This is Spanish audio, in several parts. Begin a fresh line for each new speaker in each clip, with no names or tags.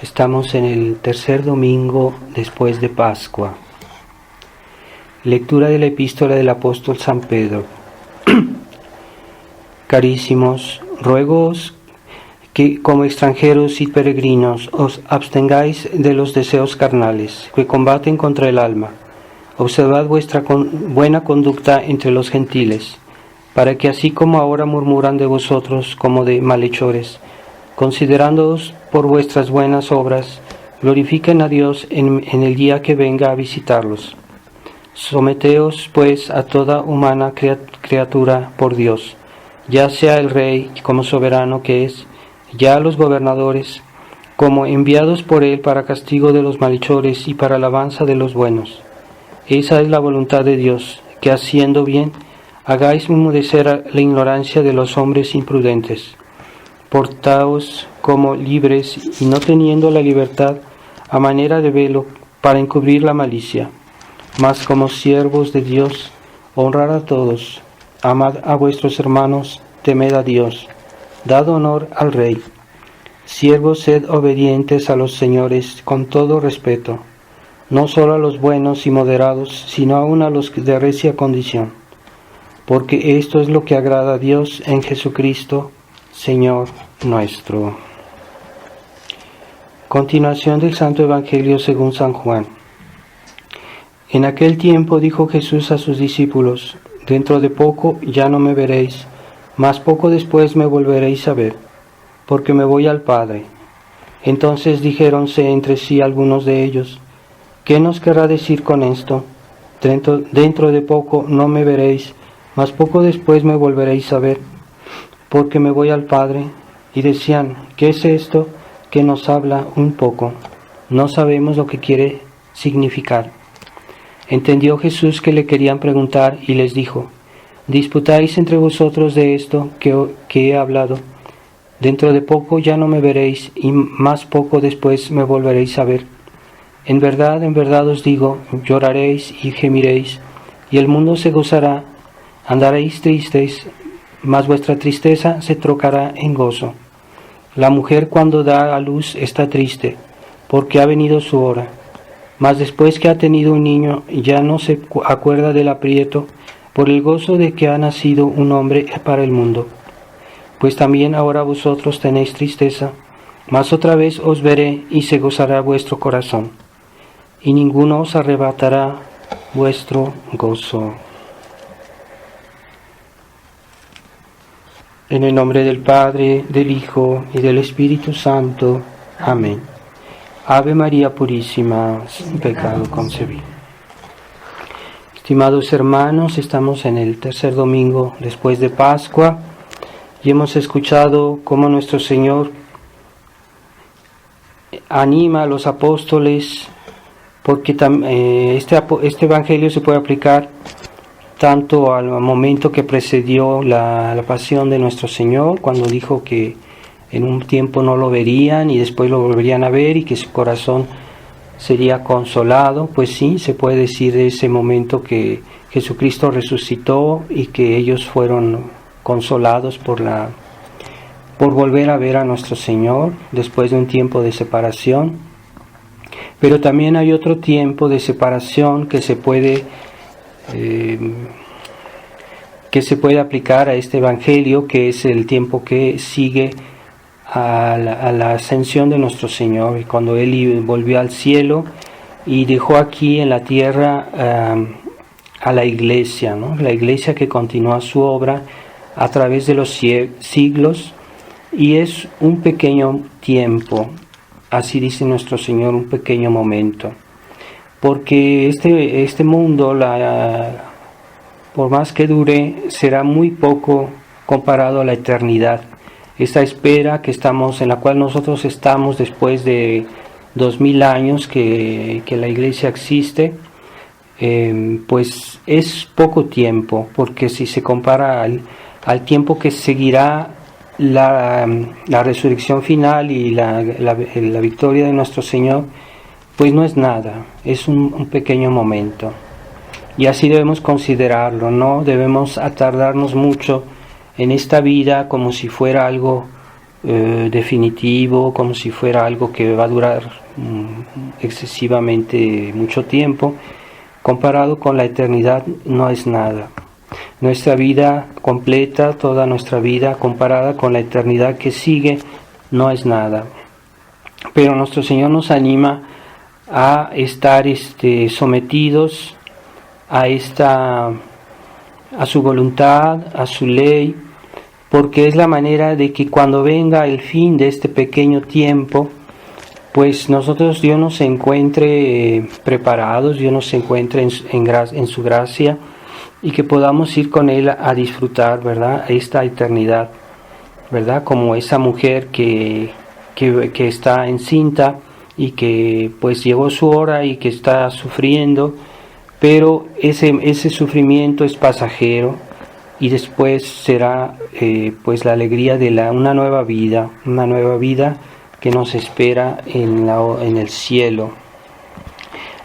Estamos en el tercer domingo después de Pascua. Lectura de la epístola del apóstol San Pedro. Carísimos, ruego-os que como extranjeros y peregrinos os abstengáis de los deseos carnales que combaten contra el alma. Observad vuestra buena conducta entre los gentiles, para que así como ahora murmuran de vosotros como de malhechores, considerándoos por vuestras buenas obras, glorifiquen a Dios en el día que venga a visitarlos. Someteos, pues, a toda humana criatura por Dios, ya sea el Rey como soberano que es, ya a los gobernadores, como enviados por Él para castigo de los malhechores y para alabanza de los buenos. Esa es la voluntad de Dios, que haciendo bien, hagáis enmudecer la ignorancia de los hombres imprudentes. Portaos como libres y no teniendo la libertad a manera de velo para encubrir la malicia, mas como siervos de Dios, honrad a todos, amad a vuestros hermanos, temed a Dios, dad honor al Rey. Siervos, sed obedientes a los señores con todo respeto, no solo a los buenos y moderados, sino aun a los de recia condición, porque esto es lo que agrada a Dios en Jesucristo, Señor nuestro. Continuación del Santo Evangelio según San Juan. En aquel tiempo dijo Jesús a sus discípulos: dentro de poco ya no me veréis, mas poco después me volveréis a ver, porque me voy al Padre. Entonces dijéronse entre sí algunos de ellos: ¿qué nos querrá decir con esto? Dentro de poco no me veréis, mas poco después me volveréis a ver, porque me voy al Padre. Y decían: ¿qué es esto que nos habla un poco? No sabemos lo que quiere significar. Entendió Jesús que le querían preguntar y les dijo: ¿disputáis entre vosotros de esto que he hablado? Dentro de poco ya no me veréis, y más poco después me volveréis a ver. En verdad os digo, lloraréis y gemiréis, y el mundo se gozará, andaréis tristes, mas vuestra tristeza se trocará en gozo. La mujer cuando da a luz está triste, porque ha venido su hora, mas después que ha tenido un niño ya no se acuerda del aprieto, por el gozo de que ha nacido un hombre para el mundo. Pues también ahora vosotros tenéis tristeza, mas otra vez os veré y se gozará vuestro corazón, y ninguno os arrebatará vuestro gozo. En el nombre del Padre, del Hijo y del Espíritu Santo. Amén. Ave María Purísima, sin pecado concebido. Estimados hermanos, estamos en el tercer domingo después de Pascua y hemos escuchado cómo nuestro Señor anima a los apóstoles, porque este Evangelio se puede aplicar tanto al momento que precedió la pasión de nuestro Señor, cuando dijo que en un tiempo no lo verían y después lo volverían a ver y que su corazón sería consolado. Pues sí, se puede decir de ese momento que Jesucristo resucitó y que ellos fueron consolados por volver a ver a nuestro Señor después de un tiempo de separación. Pero también hay otro tiempo de separación que se puede aplicar a este Evangelio, que es el tiempo que sigue a la ascensión de nuestro Señor, y cuando Él volvió al cielo y dejó aquí en la tierra a la iglesia, ¿no? La iglesia que continúa su obra a través de los siglos, y es un pequeño tiempo, así dice nuestro Señor, un pequeño momento, porque este mundo, por más que dure, será muy poco comparado a la eternidad. Esta espera en la cual nosotros estamos después de 2000 años que la Iglesia existe, pues es poco tiempo, porque si se compara al tiempo que seguirá la resurrección final y la victoria de nuestro Señor, pues no es nada, es un pequeño momento. Y así debemos considerarlo, no debemos atardarnos mucho en esta vida como si fuera algo definitivo, como si fuera algo que va a durar excesivamente mucho tiempo. Comparado con la eternidad no es nada. Nuestra vida completa, toda nuestra vida comparada con la eternidad que sigue, no es nada. Pero nuestro Señor nos anima a estar sometidos a su voluntad, a su ley, porque es la manera de que cuando venga el fin de este pequeño tiempo, pues Dios nos encuentre preparados, Dios nos encuentre en su gracia, y que podamos ir con Él a disfrutar, ¿verdad?, esta eternidad, ¿verdad?, como esa mujer que está encinta y que pues llegó su hora y que está sufriendo, pero ese sufrimiento es pasajero, y después será pues la alegría de una nueva vida que nos espera en el cielo.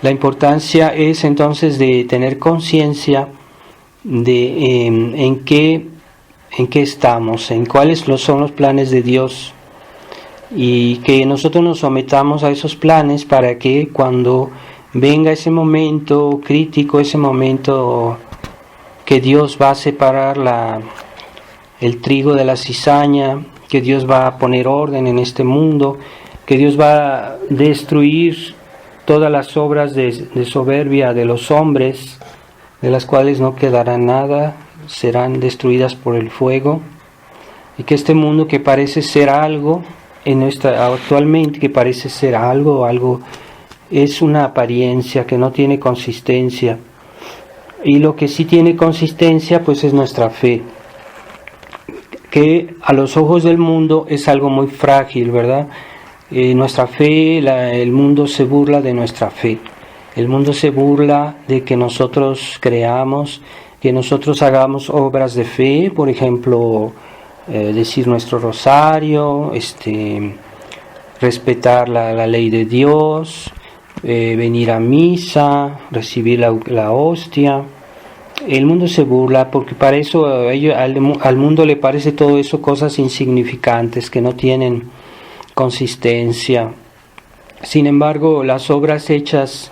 La importancia es entonces de tener conciencia de en qué estamos, en cuáles son los planes de Dios, y que nosotros nos sometamos a esos planes para que cuando venga ese momento crítico, ese momento que Dios va a separar el trigo de la cizaña, que Dios va a poner orden en este mundo, que Dios va a destruir todas las obras de soberbia de los hombres, de las cuales no quedará nada, serán destruidas por el fuego, y que este mundo que parece ser algo, actualmente que parece ser algo, es una apariencia que no tiene consistencia, y lo que sí tiene consistencia pues es nuestra fe, que a los ojos del mundo es algo muy frágil, ¿verdad? Nuestra fe, el mundo se burla de nuestra fe. El mundo se burla de que nosotros creamos, que nosotros hagamos obras de fe, por ejemplo, decir nuestro rosario, respetar la ley de Dios, venir a misa, recibir la hostia. El mundo se burla porque para eso al mundo le parece todo eso cosas insignificantes que no tienen consistencia. Sin embargo, las obras hechas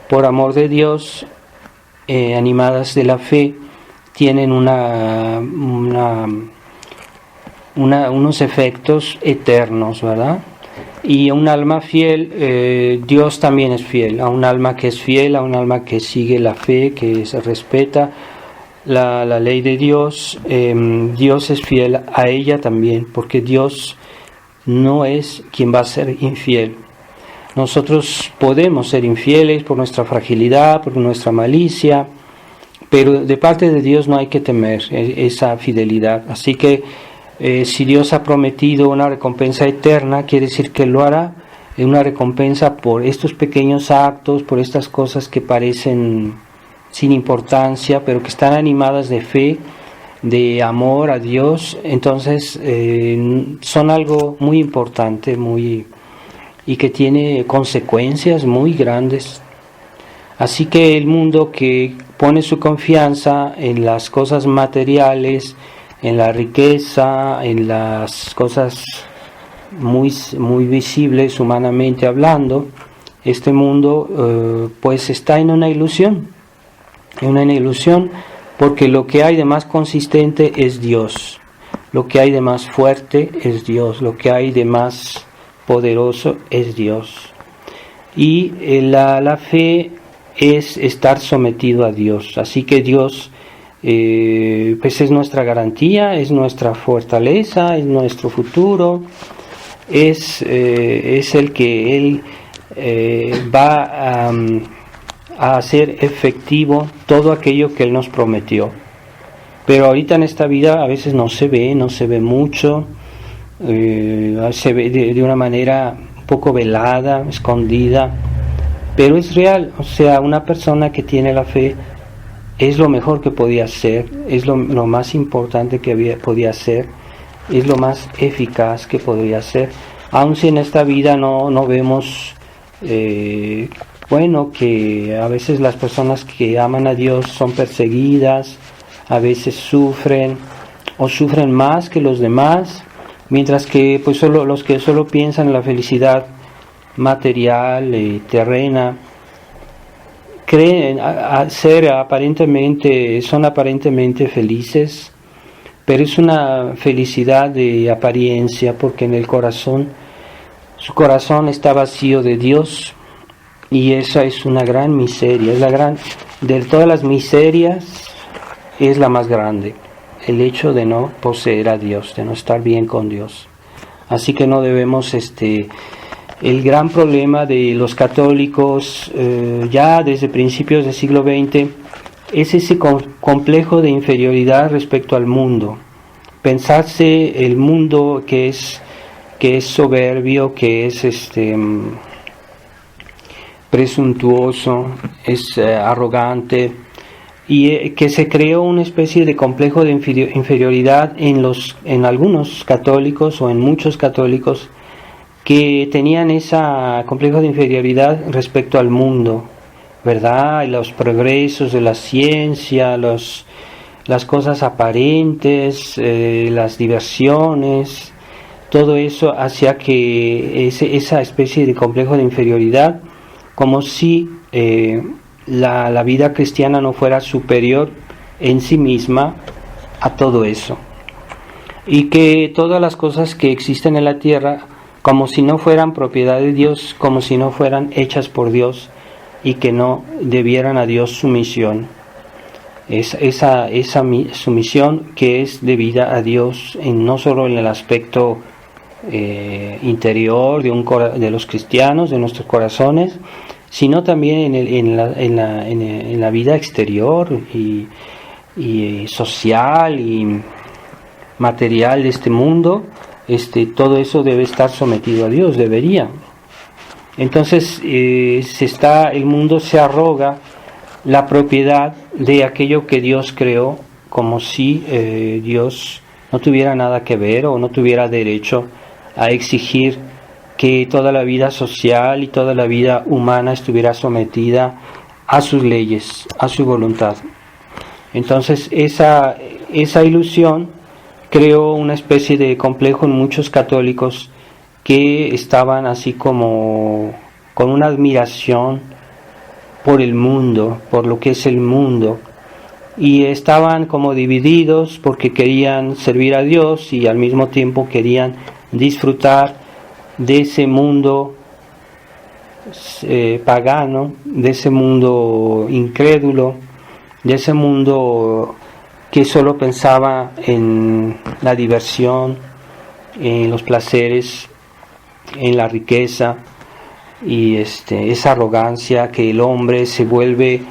por amor de Dios, animadas de la fe, tienen unos efectos eternos, ¿verdad? Y a un alma fiel, Dios también es fiel. A un alma que es fiel, a un alma que sigue la fe, que se respeta la ley de Dios, Dios es fiel a ella también, porque Dios no es quien va a ser infiel. Nosotros podemos ser infieles por nuestra fragilidad, por nuestra malicia, pero de parte de Dios no hay que temer esa fidelidad. Así que si Dios ha prometido una recompensa eterna, quiere decir que lo hará, una recompensa por estos pequeños actos, por estas cosas que parecen sin importancia, pero que están animadas de fe, de amor a Dios. Entonces son algo muy importante, y que tiene consecuencias muy grandes. Así que el mundo que pone su confianza en las cosas materiales, en la riqueza, en las cosas muy, muy visibles humanamente hablando, este mundo pues está en una ilusión, porque lo que hay de más consistente es Dios, lo que hay de más fuerte es Dios, lo que hay de más poderoso es Dios. Y la fe es estar sometido a Dios. Así que Dios pues es nuestra garantía, es nuestra fortaleza, es nuestro futuro, es el que Él va a hacer efectivo todo aquello que Él nos prometió. Pero ahorita en esta vida a veces no se ve mucho, se ve de una manera un poco velada, escondida, pero es real. O sea, una persona que tiene la fe es lo mejor que podía hacer, es lo más importante que podía hacer, es lo más eficaz que podría hacer. Aun si en esta vida no vemos, que a veces las personas que aman a Dios son perseguidas, a veces sufren, o sufren más que los demás, mientras que pues solo los que solo piensan en la felicidad material y terrena creen son aparentemente felices, pero es una felicidad de apariencia, porque en el corazón, su corazón está vacío de Dios, y esa es una gran miseria, de todas las miserias es la más grande, el hecho de no poseer a Dios, de no estar bien con Dios. Así que no debemos, el gran problema de los católicos ya desde principios del siglo XX es ese complejo de inferioridad respecto al mundo. Pensarse el mundo que es soberbio, que es presuntuoso, es arrogante, y que se creó una especie de complejo de inferioridad en algunos católicos o en muchos católicos que tenían ese complejo de inferioridad respecto al mundo, ¿verdad? Y los progresos de la ciencia, las cosas aparentes, las diversiones, todo eso hacía que esa especie de complejo de inferioridad, como si la vida cristiana no fuera superior en sí misma a todo eso, y que todas las cosas que existen en la tierra, como si no fueran propiedad de Dios, como si no fueran hechas por Dios, y que no debieran a Dios sumisión. Esa sumisión que es debida a Dios, no solo en el aspecto interior de los cristianos, de nuestros corazones, sino también en la vida exterior y social y material de este mundo. Todo eso debe estar sometido a Dios, debería. Entonces el mundo se arroga la propiedad de aquello que Dios creó, como si Dios no tuviera nada que ver o no tuviera derecho a exigir que toda la vida social y toda la vida humana estuviera sometida a sus leyes, a su voluntad. Entonces esa ilusión creó una especie de complejo en muchos católicos que estaban así como con una admiración por el mundo, por lo que es el mundo, y estaban como divididos porque querían servir a Dios y al mismo tiempo querían disfrutar de ese mundo pagano, de ese mundo incrédulo, de ese mundo que solo pensaba en la diversión, en los placeres, en la riqueza, y esa arrogancia que el hombre se vuelve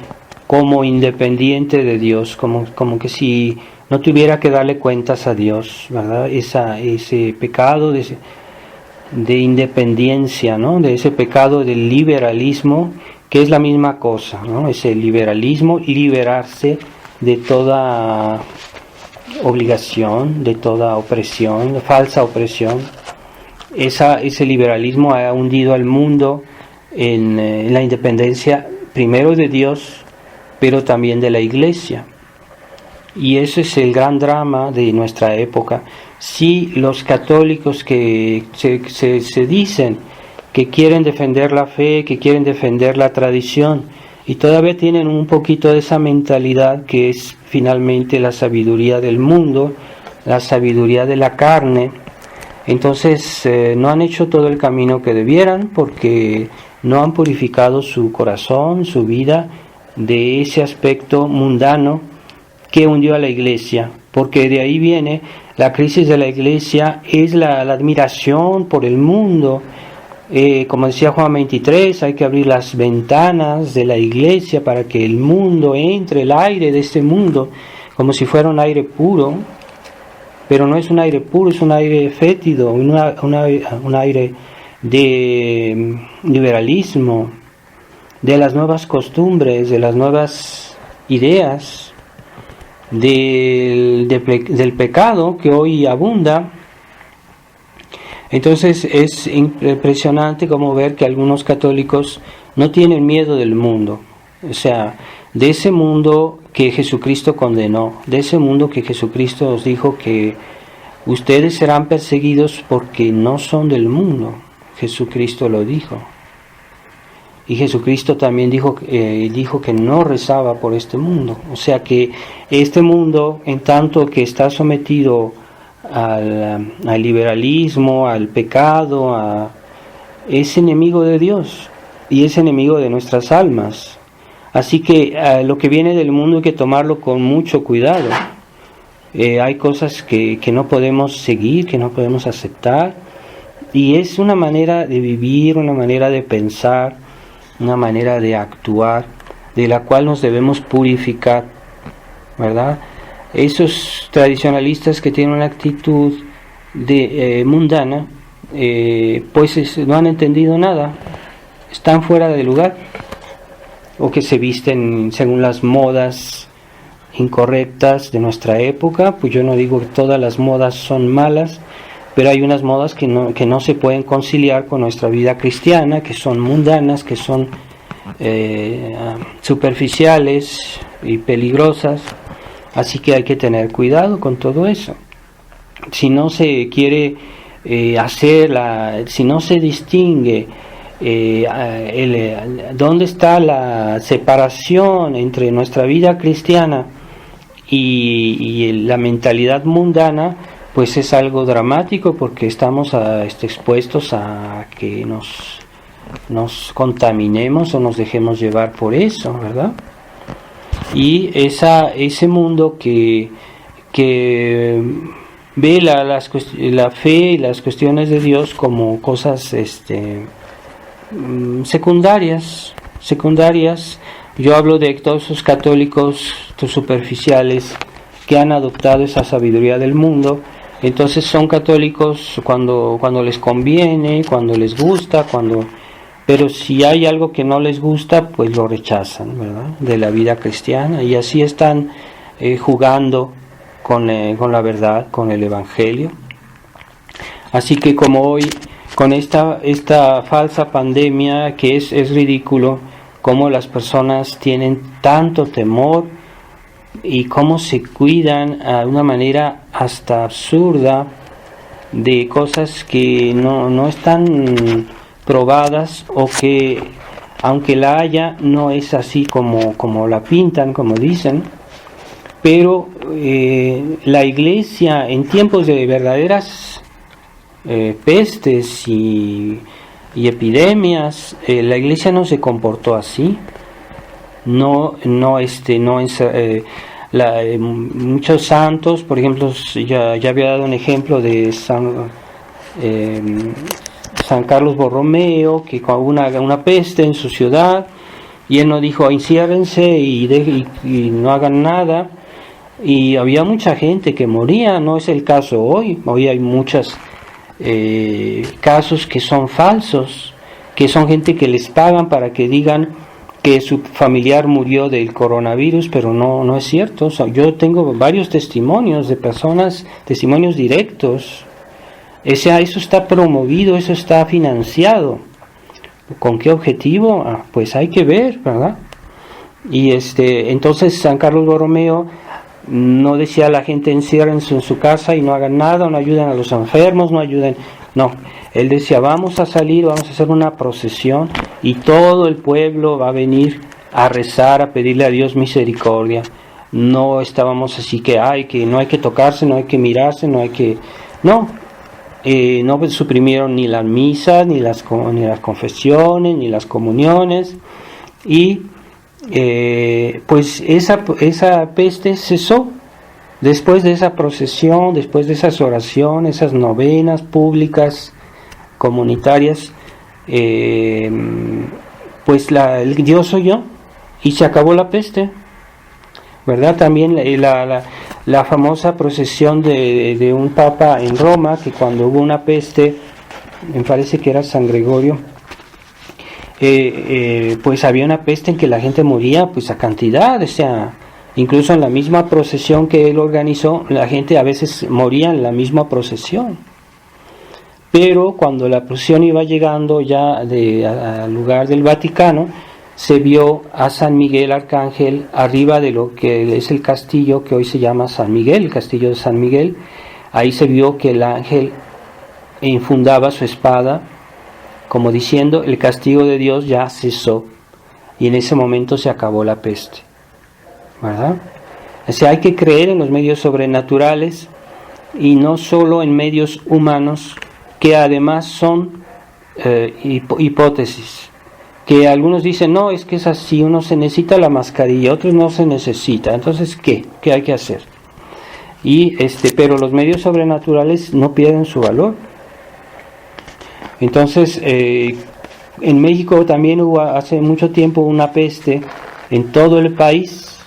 como independiente de Dios, como que si no tuviera que darle cuentas a Dios, ¿verdad? Ese pecado de independencia, ¿no? De ese pecado del liberalismo, que es la misma cosa, ¿no? Ese liberalismo, liberarse de toda obligación, de toda opresión, de falsa opresión. Ese liberalismo ha hundido al mundo en la independencia primero de Dios, pero también de la Iglesia. Y ese es el gran drama de nuestra época. Si los católicos que se dicen que quieren defender la fe, que quieren defender la tradición, y todavía tienen un poquito de esa mentalidad que es finalmente la sabiduría del mundo, la sabiduría de la carne, entonces no han hecho todo el camino que debieran, porque no han purificado su corazón, su vida, de ese aspecto mundano que hundió a la Iglesia, porque de ahí viene la crisis de la Iglesia, es la admiración por el mundo. Como decía Juan 23, hay que abrir las ventanas de la Iglesia para que el mundo entre, el aire de este mundo, como si fuera un aire puro, pero no es un aire puro, es un aire fétido, un aire de liberalismo, de las nuevas costumbres, de las nuevas ideas, del pecado que hoy abunda. Entonces es impresionante como ver que algunos católicos no tienen miedo del mundo, o sea, de ese mundo que Jesucristo condenó, de ese mundo que Jesucristo os dijo que ustedes serán perseguidos porque no son del mundo. Jesucristo lo dijo. Y Jesucristo también dijo que no rezaba por este mundo. O sea que este mundo, en tanto que está sometido al liberalismo, al pecado, es enemigo de Dios y es enemigo de nuestras almas. Así que lo que viene del mundo hay que tomarlo con mucho cuidado. Hay cosas que no podemos seguir, que no podemos aceptar. Y es una manera de vivir, una manera de pensar, una manera de actuar, de la cual nos debemos purificar, ¿verdad? Esos tradicionalistas que tienen una actitud mundana, pues no han entendido nada, están fuera de lugar, o que se visten según las modas incorrectas de nuestra época. Pues yo no digo que todas las modas son malas, pero hay unas modas que no se pueden conciliar con nuestra vida cristiana, que son mundanas, que son superficiales y peligrosas. Así que hay que tener cuidado con todo eso. Si no se quiere si no se distingue dónde está la separación entre nuestra vida cristiana y la mentalidad mundana, pues es algo dramático, porque estamos expuestos a que nos contaminemos o nos dejemos llevar por eso, ¿verdad? Y ese mundo que ve la fe y las cuestiones de Dios como cosas secundarias. Yo hablo de todos esos católicos superficiales que han adoptado esa sabiduría del mundo. Entonces son católicos cuando les conviene, cuando les gusta, pero si hay algo que no les gusta, pues lo rechazan, ¿verdad?, de la vida cristiana, y así están jugando con la verdad, con el Evangelio. Así que como hoy, con esta falsa pandemia, que es ridículo cómo las personas tienen tanto temor y cómo se cuidan a una manera hasta absurda de cosas que no están probadas, o que aunque la haya no es así como la pintan, como dicen. Pero la Iglesia en tiempos de verdaderas pestes y epidemias, la Iglesia no se comportó así. Muchos santos, por ejemplo, ya había dado un ejemplo de San Carlos Borromeo, que con una peste en su ciudad, y él no dijo enciérrense y no hagan nada, y había mucha gente que moría. No es el caso hoy hay muchos casos que son falsos, que son gente que les pagan para que digan que su familiar murió del coronavirus, pero no es cierto. O sea, yo tengo varios testimonios de personas, testimonios directos. Eso está promovido, eso está financiado. ¿Con qué objetivo? Pues hay que ver, ¿verdad? Y entonces San Carlos Borromeo no decía a la gente enciérrense en su casa y no hagan nada, no ayuden a los enfermos, no ayuden. No, él decía vamos a salir, vamos a hacer una procesión y todo el pueblo va a venir a rezar, a pedirle a Dios misericordia. No estábamos así que no hay que tocarse, no hay que mirarse, no suprimieron ni las misas, ni las confesiones, ni las comuniones, y pues esa peste cesó después de esa procesión, después de esas oraciones, esas novenas públicas, comunitarias. Pues el Dios oyó y se acabó la peste, ¿verdad? También la famosa procesión de un papa en Roma, que cuando hubo una peste, me parece que era San Gregorio, pues había una peste en que la gente moría pues a cantidad. O sea, incluso en la misma procesión que él organizó, la gente a veces moría en la misma procesión. Pero cuando la procesión iba llegando ya al lugar del Vaticano, se vio a San Miguel Arcángel arriba de lo que es el castillo que hoy se llama San Miguel, el castillo de San Miguel, ahí se vio que el ángel infundaba su espada, como diciendo, el castigo de Dios ya cesó, y en ese momento se acabó la peste, ¿verdad? O sea, hay que creer en los medios sobrenaturales y no solo en medios humanos, que además son hipótesis, que algunos dicen, no, es que es así, uno se necesita la mascarilla, otros no se necesita, entonces, ¿qué hay que hacer? Pero los medios sobrenaturales no pierden su valor. Entonces, en México también hubo hace mucho tiempo una peste en todo el país,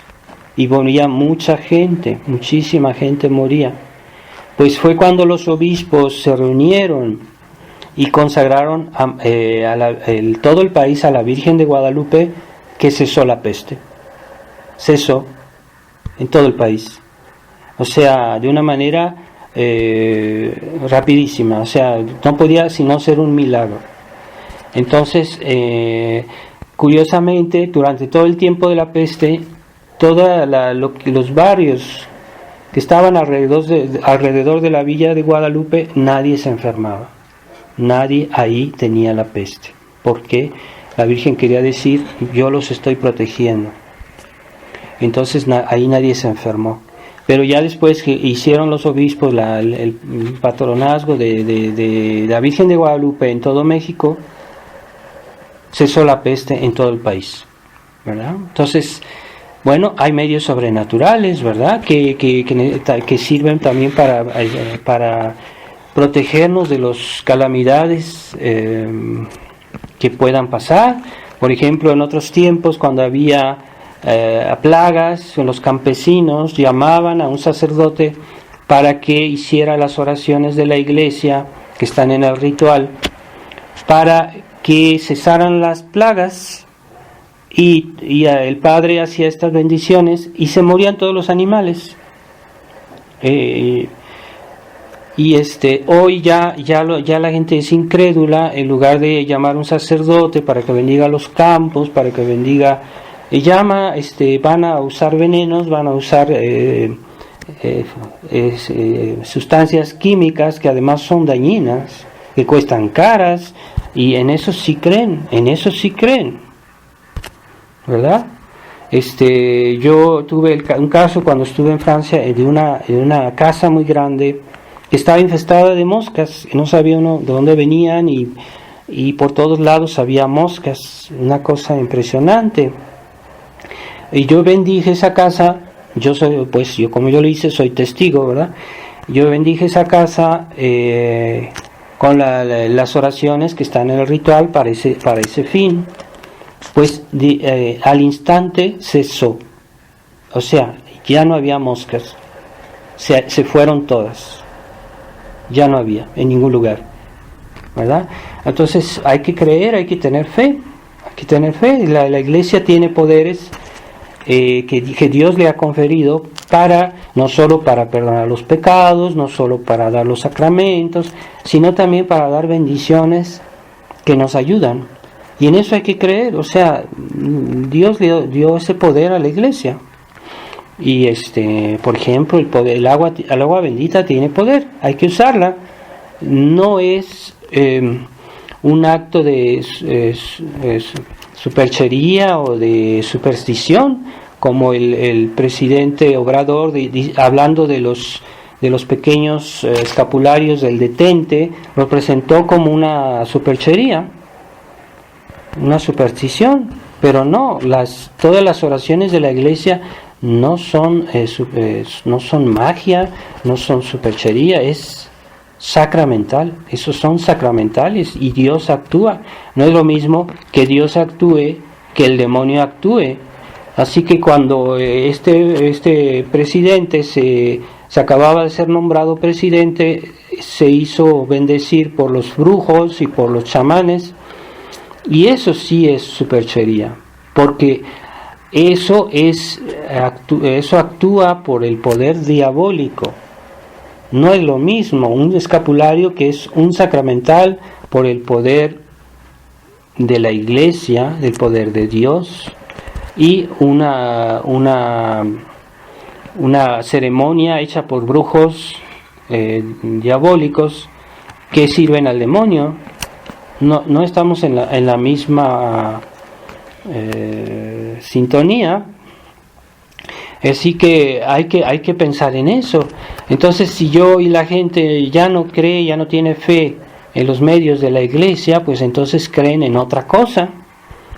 y moría mucha gente, muchísima gente moría. Pues fue cuando los obispos se reunieron y consagraron todo el país a la Virgen de Guadalupe, que cesó la peste. Cesó en todo el país. O sea, de una manera rapidísima. O sea, no podía sino ser un milagro. Entonces, curiosamente, durante todo el tiempo de la peste, los barrios que estaban alrededor de la villa de Guadalupe, nadie se enfermaba. Nadie ahí tenía la peste. Porque la Virgen quería decir, yo los estoy protegiendo. Entonces ahí nadie se enfermó. Pero ya después que hicieron los obispos el patronazgo de la Virgen de Guadalupe en todo México, cesó la peste en todo el país, ¿verdad? Entonces, bueno, hay medios sobrenaturales, ¿verdad? Que sirven también para protegernos de las calamidades que puedan pasar. Por ejemplo, en otros tiempos, cuando había plagas, los campesinos llamaban a un sacerdote para que hiciera las oraciones de la iglesia que están en el ritual, para que cesaran las plagas, y el padre hacía estas bendiciones y se morían todos los animales. Hoy ya la gente es incrédula. En lugar de llamar a un sacerdote para que bendiga los campos, para que bendiga, van a usar venenos, van a usar sustancias químicas que además son dañinas, que cuestan caras, y en eso sí creen, ¿verdad? Yo tuve un caso cuando estuve en Francia de una casa muy grande que estaba infestada de moscas, y no sabía uno de dónde venían, y por todos lados había moscas, una cosa impresionante. Y yo bendije esa casa, yo como yo lo hice, soy testigo, ¿verdad? Yo bendije esa casa con las oraciones que están en el ritual para ese fin. Pues al instante cesó. O sea, ya no había moscas. Se fueron todas. Ya no había en ningún lugar, ¿verdad? Entonces hay que creer, hay que tener fe. La iglesia tiene poderes que Dios le ha conferido no solo para perdonar los pecados, no solo para dar los sacramentos, sino también para dar bendiciones que nos ayudan. Y en eso hay que creer. O sea, Dios le dio ese poder a la iglesia. Y por ejemplo, el agua bendita tiene poder, hay que usarla. No es un acto de superchería o de superstición, como el presidente Obrador, hablando de los pequeños escapularios del detente, lo presentó como una superchería, una superstición. Pero no, todas las oraciones de la iglesia no son magia, no son superchería, es sacramental. Esos son sacramentales y Dios actúa. No es lo mismo que Dios actúe que el demonio actúe. Así que cuando este presidente se acababa de ser nombrado presidente, se hizo bendecir por los brujos y por los chamanes, y eso sí es superchería, porque eso actúa por el poder diabólico. No es lo mismo un escapulario, que es un sacramental por el poder de la iglesia, del poder de Dios, y una ceremonia hecha por brujos diabólicos que sirven al demonio. No estamos en la misma sintonía. Así que hay que pensar en eso. Entonces, si yo y la gente ya no cree, ya no tiene fe en los medios de la iglesia, pues entonces creen en otra cosa,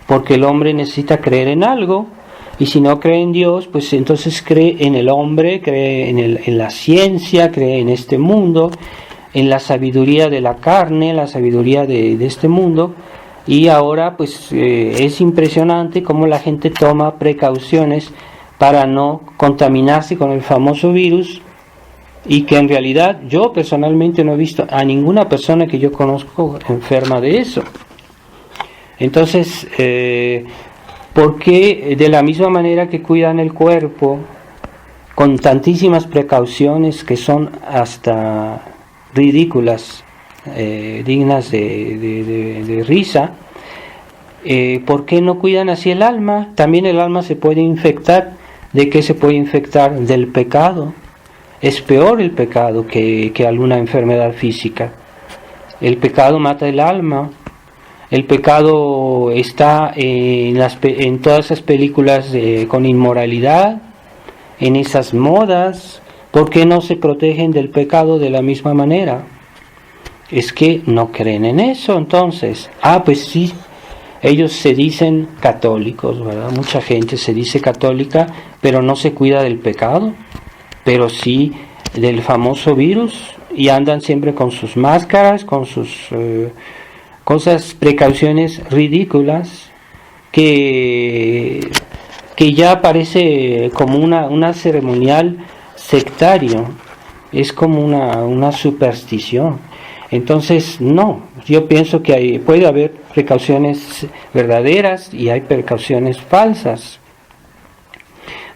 porque el hombre necesita creer en algo, y si no cree en Dios, pues entonces cree en el hombre, cree en la ciencia, cree en este mundo, en la sabiduría de la carne, la sabiduría de este mundo. Y ahora pues es impresionante cómo la gente toma precauciones para no contaminarse con el famoso virus, y que en realidad yo personalmente no he visto a ninguna persona que yo conozco enferma de eso. Entonces, ¿por qué de la misma manera que cuidan el cuerpo con tantísimas precauciones que son hasta ridículas, dignas de risa, ¿por qué no cuidan así el alma? También el alma se puede infectar. ¿De qué se puede infectar? Del pecado. Es peor el pecado que alguna enfermedad física. El pecado mata el alma. El pecado está en todas esas películas con inmoralidad, en esas modas. ¿Por qué no se protegen del pecado de la misma manera? Es que no creen en eso. Entonces, pues sí, ellos se dicen católicos, ¿verdad? Mucha gente se dice católica, pero no se cuida del pecado, pero sí del famoso virus, y andan siempre con sus máscaras, con sus precauciones ridículas, que ya parece como una ceremonial sectario, es como una superstición. Entonces, no, yo pienso que puede haber precauciones verdaderas y hay precauciones falsas.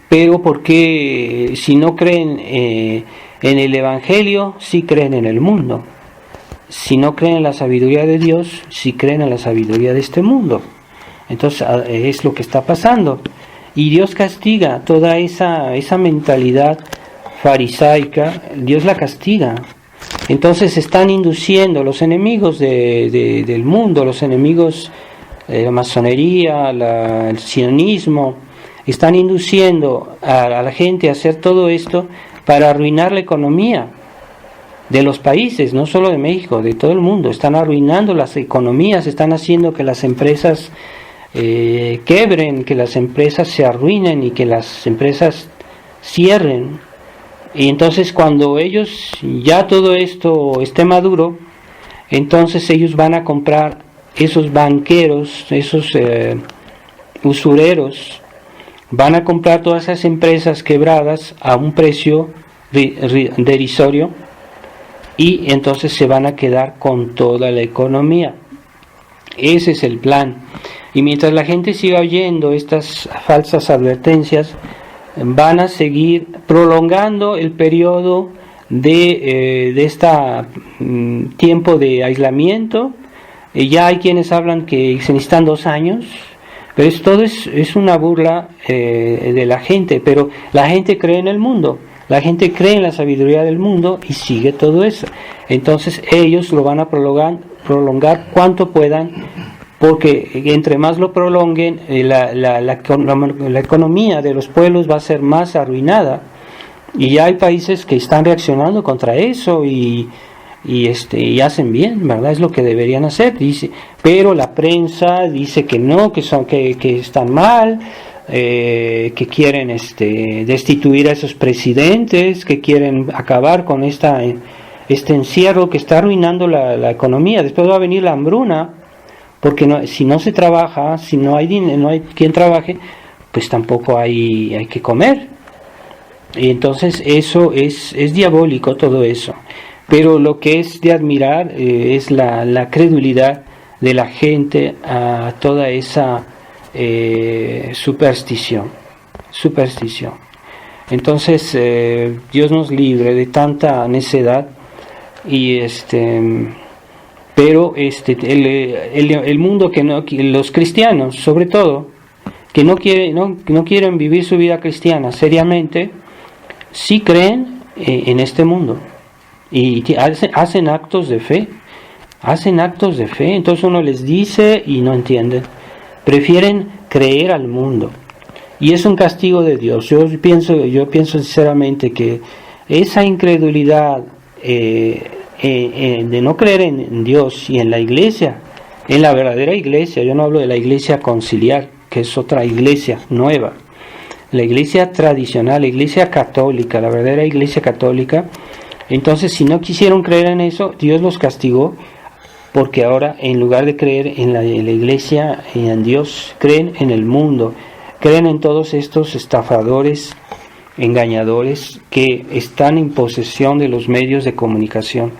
Pero porque si no creen en el Evangelio, sí creen en el mundo. Si no creen en la sabiduría de Dios, sí creen en la sabiduría de este mundo. Entonces es lo que está pasando. Y Dios castiga toda esa mentalidad farisaica, Dios la castiga. Entonces están induciendo los enemigos del mundo, los enemigos de la masonería, el sionismo, están induciendo a la gente a hacer todo esto para arruinar la economía de los países, no solo de México, de todo el mundo. Están arruinando las economías, están haciendo que las empresas quebren, que las empresas se arruinen y que las empresas cierren. Y entonces cuando ellos ya todo esto esté maduro, entonces ellos van a comprar, esos banqueros, esos usureros, van a comprar todas esas empresas quebradas a un precio derisorio, y entonces se van a quedar con toda la economía. Ese es el plan. Y mientras la gente siga oyendo estas falsas advertencias, van a seguir prolongando el periodo de este tiempo de aislamiento. Ya hay quienes hablan que se necesitan 2 años, pero todo es una burla de la gente. Pero la gente cree en el mundo, la gente cree en la sabiduría del mundo y sigue todo eso. Entonces ellos lo van a prolongar cuanto puedan, porque entre más lo prolonguen, la economía de los pueblos va a ser más arruinada. Y ya hay países que están reaccionando contra eso y hacen bien, ¿verdad? Es lo que deberían hacer, dice. Pero la prensa dice que no, que están mal, que quieren destituir a esos presidentes, que quieren acabar con este encierro que está arruinando la economía. Después va a venir la hambruna, porque si no se trabaja, si no hay dinero, no hay quien trabaje, pues tampoco hay que comer. Y entonces eso es diabólico, todo eso. Pero lo que es de admirar es la credulidad de la gente a toda esa superstición. Entonces Dios nos libre de tanta necedad. Y pero el mundo los cristianos sobre todo, que no quieren vivir su vida cristiana seriamente, sí creen en este mundo, y hacen actos de fe. Hacen actos de fe. Entonces uno les dice y no entienden. Prefieren creer al mundo. Y es un castigo de Dios. Yo pienso sinceramente que esa incredulidad de no creer en Dios y en la iglesia, en la verdadera iglesia, yo no hablo de la iglesia conciliar, que es otra iglesia nueva, la iglesia tradicional, la iglesia católica, la verdadera iglesia católica. Entonces, si no quisieron creer en eso, Dios los castigó, porque ahora en lugar de creer en la iglesia y en Dios, creen en el mundo, creen en todos estos estafadores, engañadores que están en posesión de los medios de comunicación.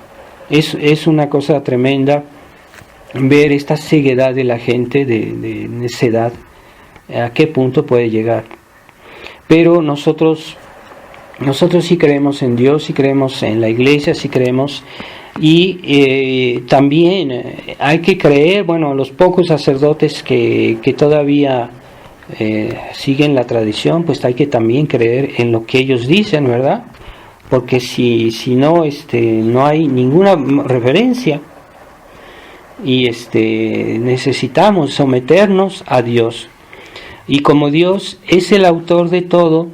Es una cosa tremenda ver esta ceguedad de la gente, de necedad, a qué punto puede llegar. Pero nosotros sí creemos en Dios, sí creemos en la iglesia, sí creemos, y también hay que creer, bueno, los pocos sacerdotes que todavía siguen la tradición, pues hay que también creer en lo que ellos dicen, ¿verdad? Porque si no, no hay ninguna referencia, y necesitamos someternos a Dios. Y como Dios es el autor de todo,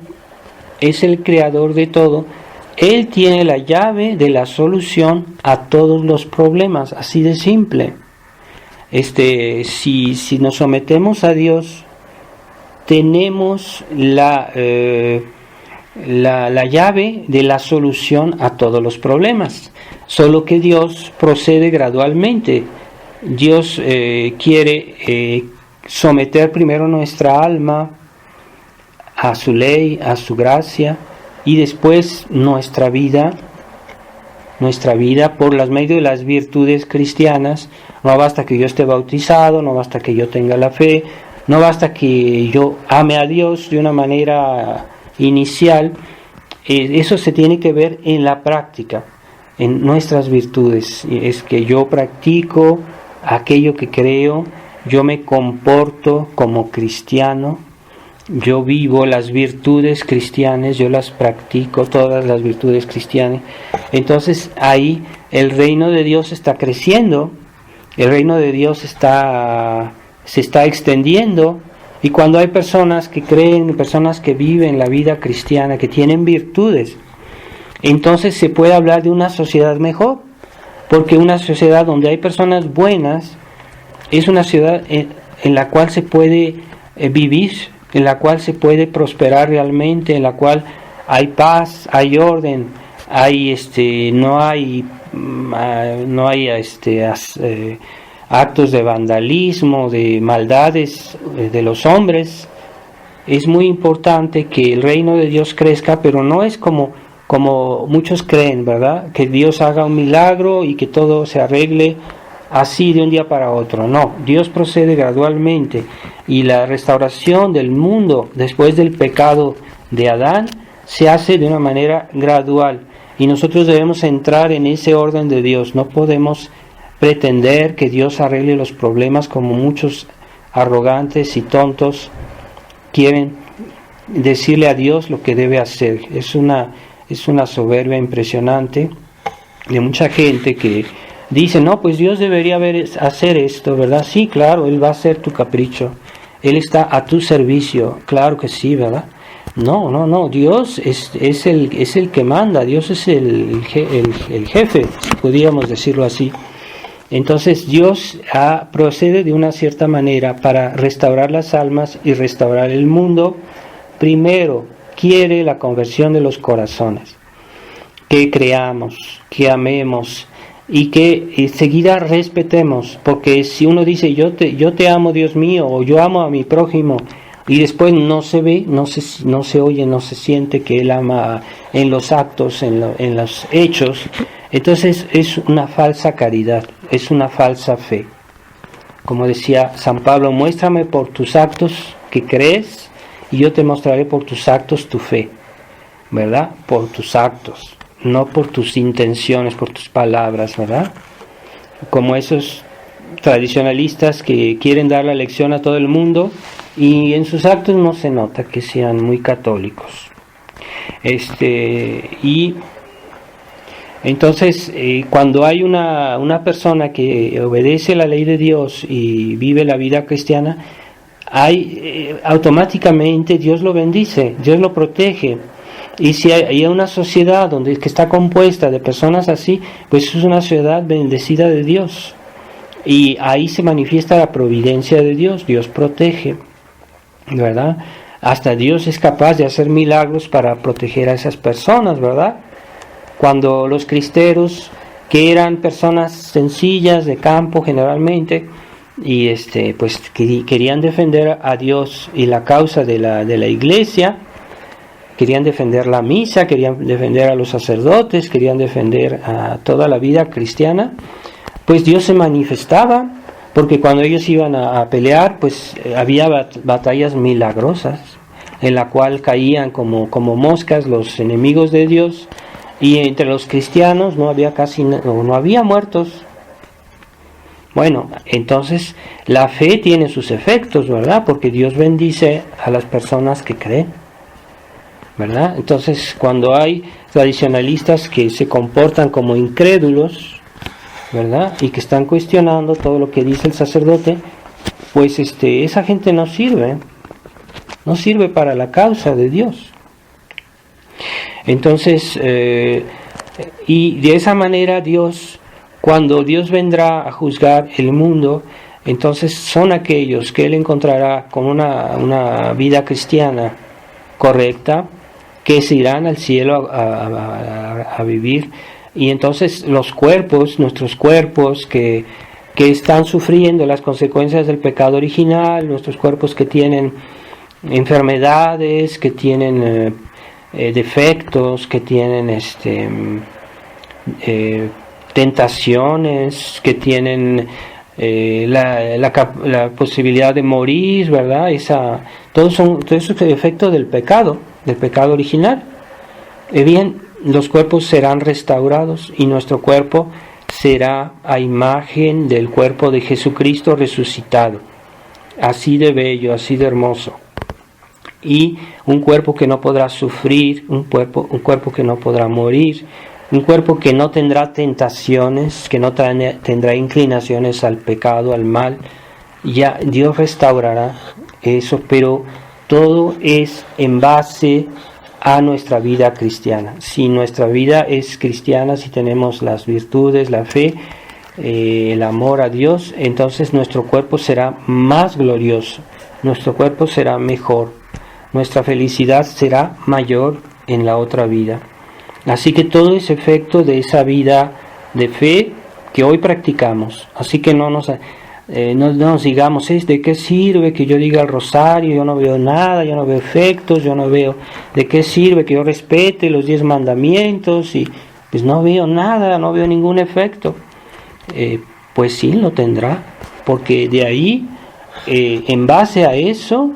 es el creador de todo, Él tiene la llave de la solución a todos los problemas, así de simple. Si nos sometemos a Dios, tenemos la llave de la solución a todos los problemas. Solo que Dios procede gradualmente. Dios quiere someter primero nuestra alma a su ley, a su gracia, y después nuestra vida por las medios de las virtudes cristianas. No basta que yo esté bautizado, no basta que yo tenga la fe, no basta que yo ame a Dios de una manera inicial. Eso se tiene que ver en la práctica, en nuestras virtudes. Es que yo practico aquello que creo, yo me comporto como cristiano, yo vivo las virtudes cristianas, yo las practico, todas las virtudes cristianas. Entonces ahí el reino de Dios está creciendo, el reino de Dios se está extendiendo, y cuando hay personas que creen, personas que viven la vida cristiana, que tienen virtudes, entonces se puede hablar de una sociedad mejor, porque una sociedad donde hay personas buenas es una ciudad en la cual se puede vivir, en la cual se puede prosperar realmente, en la cual hay paz, hay orden, no hay actos de vandalismo, de maldades de los hombres. Es muy importante que el reino de Dios crezca, pero no es como muchos creen, ¿verdad? Que Dios haga un milagro y que todo se arregle así de un día para otro. No, Dios procede gradualmente, y la restauración del mundo después del pecado de Adán se hace de una manera gradual, y nosotros debemos entrar en ese orden de Dios. No podemos pretender que Dios arregle los problemas como muchos arrogantes y tontos quieren decirle a Dios lo que debe hacer. Es una soberbia impresionante de mucha gente que dice, no, pues Dios debería hacer esto, ¿verdad? Sí, claro, Él va a hacer tu capricho, Él está a tu servicio, claro que sí, ¿verdad? No, Dios es el que manda, Dios es el jefe, podríamos decirlo así. Entonces Dios procede de una cierta manera para restaurar las almas y restaurar el mundo. Primero quiere la conversión de los corazones, que creamos, que amemos y que enseguida respetemos, porque si uno dice yo te amo, Dios mío, o yo amo a mi prójimo, y después no se ve, no se oye, no se siente que Él ama en los actos, en los hechos, entonces es una falsa caridad, es una falsa fe. Como decía San Pablo, muéstrame por tus actos que crees, y yo te mostraré por tus actos tu fe, ¿verdad? Por tus actos, no por tus intenciones, por tus palabras, ¿verdad? Como esos tradicionalistas que quieren dar la lección a todo el mundo y en sus actos no se nota que sean muy católicos. Entonces, cuando hay una persona que obedece la ley de Dios y vive la vida cristiana, automáticamente Dios lo bendice, Dios lo protege. Y si hay una sociedad que está compuesta de personas así, pues es una sociedad bendecida de Dios. Y ahí se manifiesta la providencia de Dios, Dios protege, ¿verdad? Hasta Dios es capaz de hacer milagros para proteger a esas personas, ¿verdad? Cuando los cristeros, que eran personas sencillas de campo generalmente, y pues querían defender a Dios y la causa de la iglesia, querían defender la misa, querían defender a los sacerdotes, querían defender a toda la vida cristiana, pues Dios se manifestaba, porque cuando ellos iban a pelear, pues había batallas milagrosas, en la cual caían como moscas los enemigos de Dios, y entre los cristianos no había muertos. Bueno, entonces la fe tiene sus efectos, ¿verdad? Porque Dios bendice a las personas que creen, ¿verdad? Entonces, cuando hay tradicionalistas que se comportan como incrédulos, ¿verdad? Y que están cuestionando todo lo que dice el sacerdote, pues esa gente no sirve para la causa de Dios. Entonces, y de esa manera cuando Dios vendrá a juzgar el mundo, entonces son aquellos que Él encontrará con una vida cristiana correcta, que se irán al cielo a vivir. Y entonces nuestros cuerpos que están sufriendo las consecuencias del pecado original, nuestros cuerpos que tienen enfermedades, que tienen defectos, que tienen tentaciones, que tienen la posibilidad de morir, ¿verdad? Todo eso es efecto del pecado original. Bien, los cuerpos serán restaurados y nuestro cuerpo será a imagen del cuerpo de Jesucristo resucitado, así de bello, así de hermoso. Y un cuerpo que no podrá sufrir, un cuerpo que no podrá morir, un cuerpo que no tendrá tentaciones, que no tendrá inclinaciones al pecado, al mal. Ya Dios restaurará eso, pero todo es en base a nuestra vida cristiana. Si nuestra vida es cristiana, si tenemos las virtudes, la fe, el amor a Dios, entonces nuestro cuerpo será más glorioso, nuestro cuerpo será mejor, nuestra felicidad será mayor en la otra vida. Así que todo es efecto de esa vida de fe que hoy practicamos. Así que no nos digamos, ¿de qué sirve que yo diga el rosario? Yo no veo nada, yo no veo efectos, yo no veo de qué sirve que yo respete los 10 mandamientos y pues no veo nada, no veo ningún efecto. Pues sí, lo tendrá, porque de ahí, en base a eso,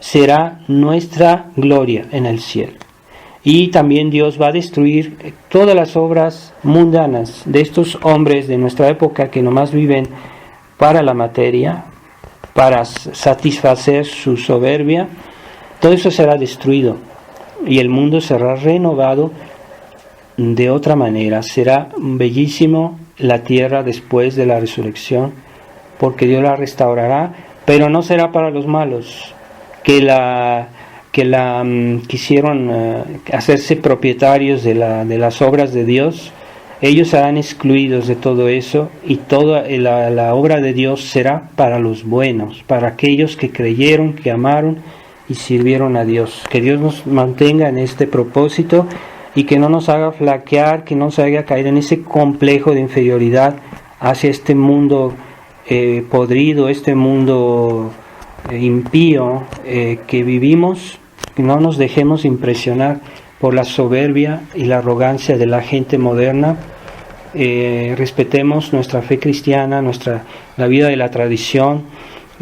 será nuestra gloria en el cielo. Y también Dios va a destruir todas las obras mundanas de estos hombres de nuestra época que nomás viven para la materia, para satisfacer su soberbia. Todo eso será destruido y el mundo será renovado de otra manera. Será bellísimo la tierra después de la resurrección, porque Dios la restaurará, pero no será para los malos que quisieron hacerse propietarios de las obras de Dios. Ellos serán excluidos de todo eso y toda la obra de Dios será para los buenos, para aquellos que creyeron, que amaron y sirvieron a Dios. Que Dios nos mantenga en este propósito y que no nos haga flaquear, que no nos haga caer en ese complejo de inferioridad hacia este mundo podrido, este mundo impío que vivimos. Que no nos dejemos impresionar por la soberbia y la arrogancia de la gente moderna. Respetemos nuestra fe cristiana, la vida de la tradición,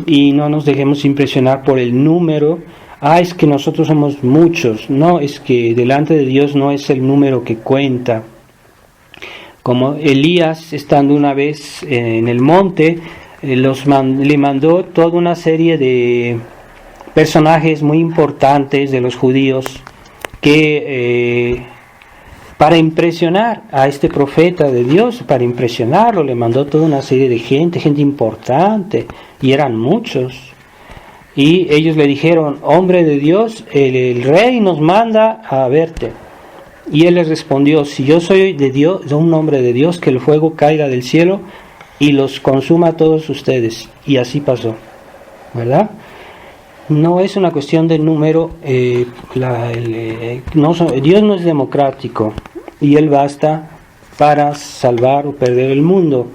y no nos dejemos impresionar por el número. Es que nosotros somos muchos. No, es que delante de Dios no es el número que cuenta. Como Elías, estando una vez en el monte, le mandó toda una serie de personajes muy importantes de los judíos que para impresionar a este profeta de Dios, para impresionarlo, le mandó toda una serie de gente importante, y eran muchos. Y ellos le dijeron: hombre de Dios, el rey nos manda a verte. Y él les respondió: si yo soy de Dios, un hombre de Dios, que el fuego caiga del cielo y los consuma a todos ustedes. Y así pasó, ¿verdad? No es una cuestión de número, Dios no es democrático, y Él basta para salvar o perder el mundo.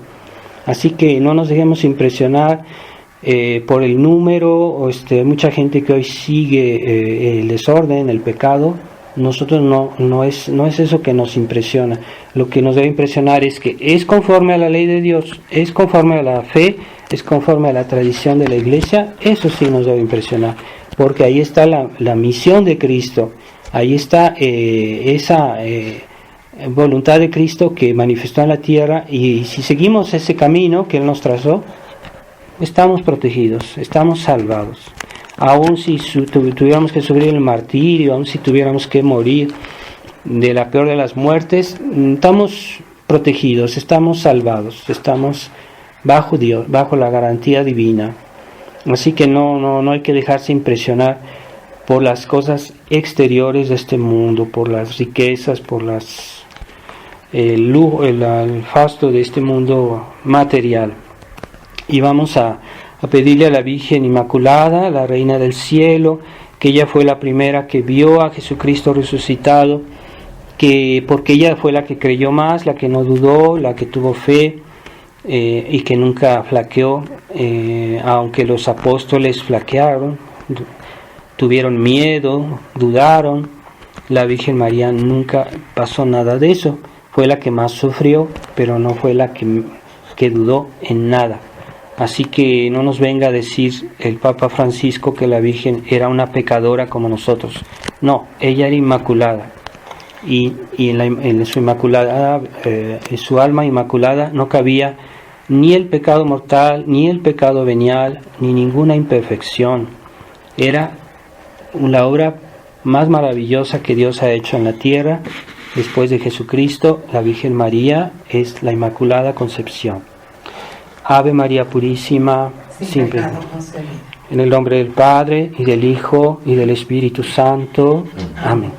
Así que no nos dejemos impresionar por el número, o mucha gente que hoy sigue el desorden, el pecado. Nosotros no es eso que nos impresiona. Lo que nos debe impresionar es que es conforme a la ley de Dios, es conforme a la fe, es conforme a la tradición de la iglesia. Eso sí nos debe impresionar, porque ahí está la misión de Cristo, ahí está esa voluntad de Cristo que manifestó en la tierra, y si seguimos ese camino que Él nos trazó, estamos protegidos, estamos salvados. Aun si tuviéramos que sufrir el martirio, aun si tuviéramos que morir de la peor de las muertes, estamos protegidos, estamos salvados, estamos bajo Dios, bajo la garantía divina. Así que no hay que dejarse impresionar por las cosas exteriores de este mundo, por las riquezas, por el lujo, el fasto de este mundo material. Y vamos a pedirle a la Virgen Inmaculada, la Reina del Cielo, que ella fue la primera que vio a Jesucristo resucitado, porque ella fue la que creyó más, la que no dudó, la que tuvo fe, y que nunca flaqueó, aunque los apóstoles flaquearon, tuvieron miedo, dudaron. La Virgen María nunca pasó nada de eso. Fue la que más sufrió, pero no fue la que dudó en nada. Así que no nos venga a decir el Papa Francisco que la Virgen era una pecadora como nosotros. No, ella era inmaculada. Y en su inmaculada, en su alma inmaculada no cabía ni el pecado mortal, ni el pecado venial, ni ninguna imperfección. Era la obra más maravillosa que Dios ha hecho en la tierra. Después de Jesucristo, la Virgen María es la Inmaculada Concepción. Ave María Purísima, sin pecado concebida. En el nombre del Padre, y del Hijo, y del Espíritu Santo. Amén.